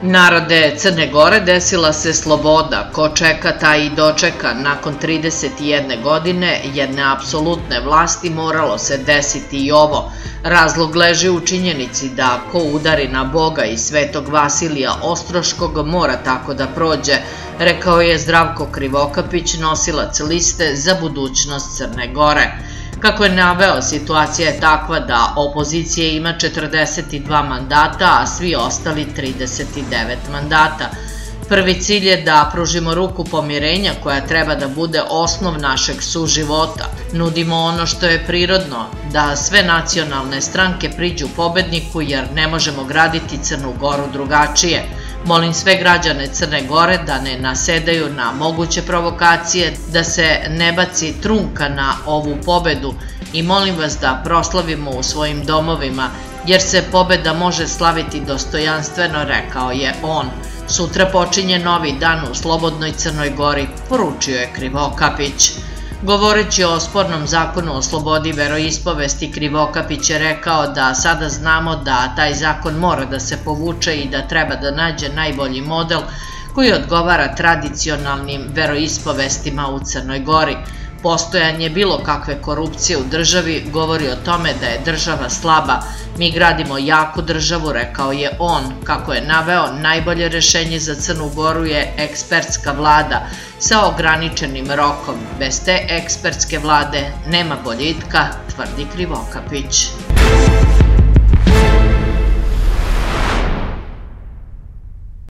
Narode Crne Gore, desila se sloboda. Ko čeka, taj i dočeka. Nakon 31 godine jedne apsolutne vlasti moralo se desiti i ovo. Razlog leži u činjenici da ko udari na Boga i Svetog Vasilija Ostroškog mora tako da prođe, rekao je Zdravko Krivokapić, nosilac liste za budućnost Crne Gore. Kako je naveo, situacija je takva da opozicija ima 42 mandata, a svi ostali 39 mandata. Prvi cilj je da pružimo ruku pomirenja koja treba da bude osnov našeg suživota. Nudimo ono što je prirodno, da sve nacionalne stranke priđu pobedniku jer ne možemo graditi Crnu Goru drugačije. Molim sve građane Crne Gore da ne nasedaju na moguće provokacije, da se ne baci trunka na ovu pobedu i molim vas da proslavimo u svojim domovima, jer se pobeda može slaviti dostojanstveno, rekao je on. Sutra počinje novi dan u slobodnoj Crnoj Gori, poručio je Krivokapić. Govoreći o spornom zakonu o slobodi veroispovesti, Krivokapić je rekao da sada znamo da taj zakon mora da se povuče i da treba da nađe najbolji model koji odgovara tradicionalnim veroispovestima u Crnoj Gori. Postojanje bilo kakve korupcije u državi govori o tome da je država slaba. Mi gradimo jaku državu, rekao je on. Kako je naveo, najbolje rešenje za Crnu Goru je ekspertska vlada sa ograničenim rokom. Bez te ekspertske vlade nema boljitka, tvrdi Krivokapić.